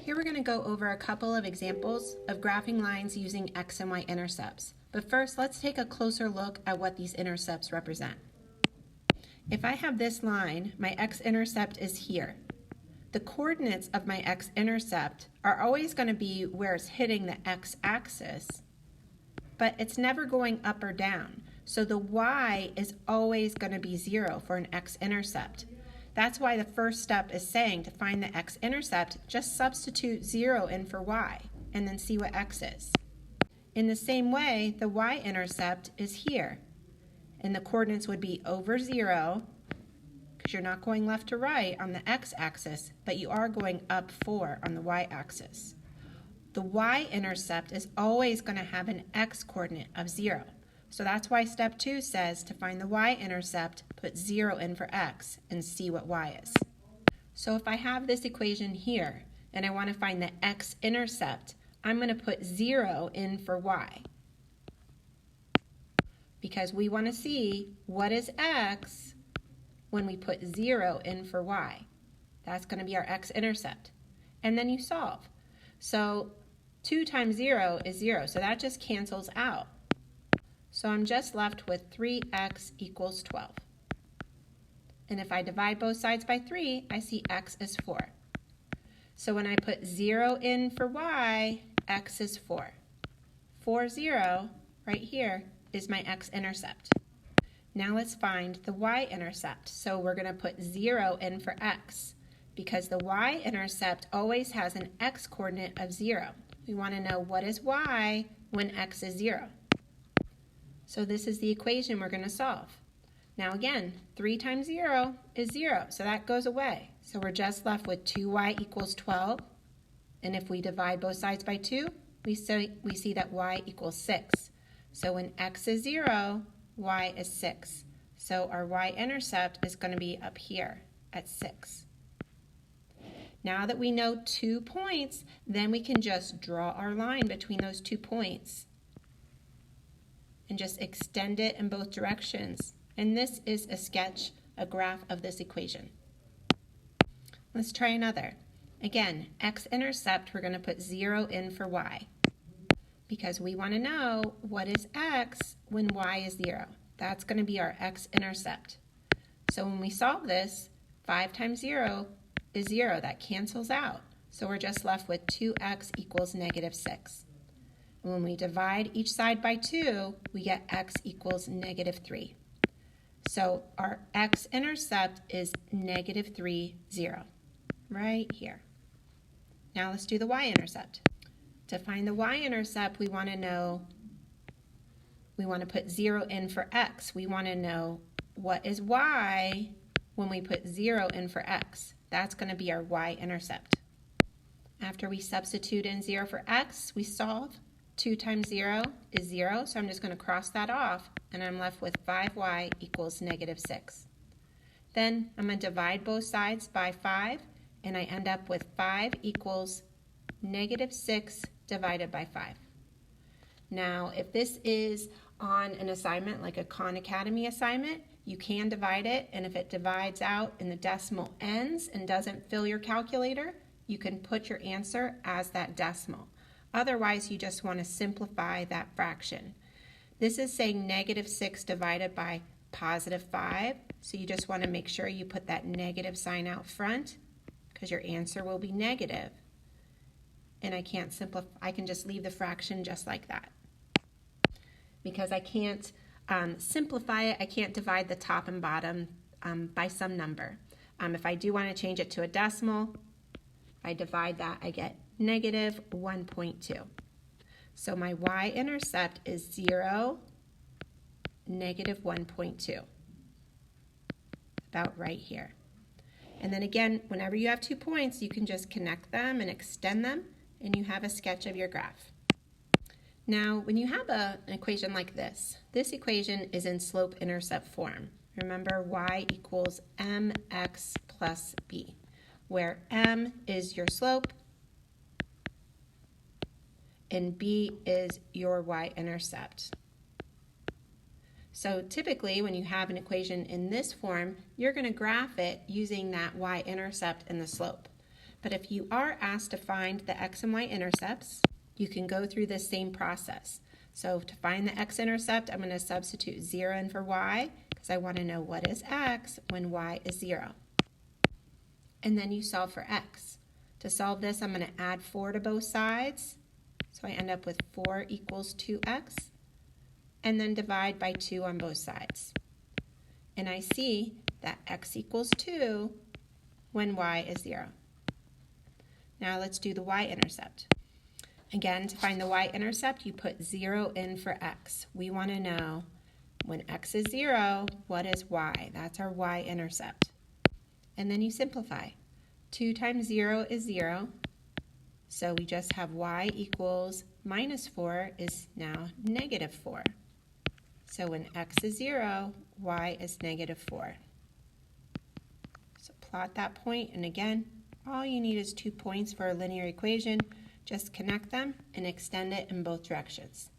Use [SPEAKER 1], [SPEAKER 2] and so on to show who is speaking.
[SPEAKER 1] Here we're going to go over a couple of examples of graphing lines using X and Y-intercepts. But first, let's take a closer look at what these intercepts represent. If I have this line, my X-intercept is here. The coordinates of my X-intercept are always going to be where it's hitting the X-axis, but it's never going up or down. So the Y is always going to be 0 for an X-intercept. That's why the first step is saying to find the X-intercept, just substitute 0 in for Y and then see what X is. In the same way, the Y-intercept is here. And the coordinates would be over 0, because you're not going left to right on the X-axis, but you are going up 4 on the Y-axis. The Y-intercept is always going to have an X coordinate of 0. So that's why step 2 says to find the Y-intercept, put 0 in for X and see what Y is. So if I have this equation here and I want to find the X-intercept, I'm going to put 0 in for Y, because we want to see what is X when we put 0 in for Y. That's going to be our X-intercept. And then you solve. So 2 times 0 is 0, so that just cancels out. So I'm just left with 3x equals 12. And if I divide both sides by 3, I see x is 4. So when I put 0 in for y, x is 4. 4, 0, right here, is my X-intercept. Now let's find the Y-intercept. So we're going to put 0 in for x, because the Y-intercept always has an x coordinate of 0. We want to know what is y when x is 0. So this is the equation we're going to solve. Now again, 3 times 0 is 0, so that goes away. So we're just left with 2y equals 12. And if we divide both sides by 2, we see that y equals 6. So when x is 0, y is 6. So our Y-intercept is going to be up here at 6. Now that we know 2 points, then we can just draw our line between those 2 points and just extend it in both directions. And this is a sketch, a graph of this equation. Let's try another. Again, X-intercept, we're going to put 0 in for y, because we want to know what is x when y is 0. That's going to be our X-intercept. So when we solve this, 5 times 0 is 0. That cancels out. So we're just left with 2x equals negative 6. And when we divide each side by 2, we get x equals negative 3. So our X-intercept is negative 3, 0, right here. Now let's do the Y-intercept. To find the Y-intercept, we want to put 0 in for x. We want to know what is y when we put 0 in for x. That's going to be our Y-intercept. After we substitute in 0 for x, we solve. 2 times 0 is 0, so I'm just going to cross that off, and I'm left with 5y equals negative 6. Then I'm going to divide both sides by 5, and I end up with 5 equals negative 6 divided by 5. Now, if this is on an assignment like a Khan Academy assignment, you can divide it, and if it divides out and the decimal ends and doesn't fill your calculator, you can put your answer as that decimal. Otherwise, you just want to simplify that fraction. This is saying negative 6 divided by positive 5, so you just want to make sure you put that negative sign out front, because your answer will be negative. And I can't simplify, I can just leave the fraction just like that. Because I can't simplify it, I can't divide the top and bottom by some number. If I do want to change it to a decimal, if I divide that, I get negative 1.2. So my Y-intercept is 0, negative 1.2. About right here. And then again, whenever you have 2 points, you can just connect them and extend them, and you have a sketch of your graph. Now, when you have an equation like this equation is in slope-intercept form. Remember, y equals mx plus b, where m is your slope and b is your y-intercept. So typically, when you have an equation in this form, you're going to graph it using that y-intercept and the slope. But if you are asked to find the X and Y-intercepts, you can go through this same process. So to find the X-intercept, I'm going to substitute 0 in for Y because I want to know what is X when Y is 0. And then you solve for X. To solve this, I'm going to add 4 to both sides. So I end up with 4 equals 2X. And then divide by 2 on both sides. And I see that X equals 2 when Y is 0. Now let's do the Y-intercept. Again, to find the Y-intercept, you put 0 in for X. We want to know when X is 0, what is Y? That's our Y-intercept. And then you simplify. 2 times 0 is 0. So we just have Y equals minus 4 is now negative 4. So when X is 0, Y is negative 4. So plot that point, and again, all you need is 2 points for a linear equation. Just connect them and extend it in both directions.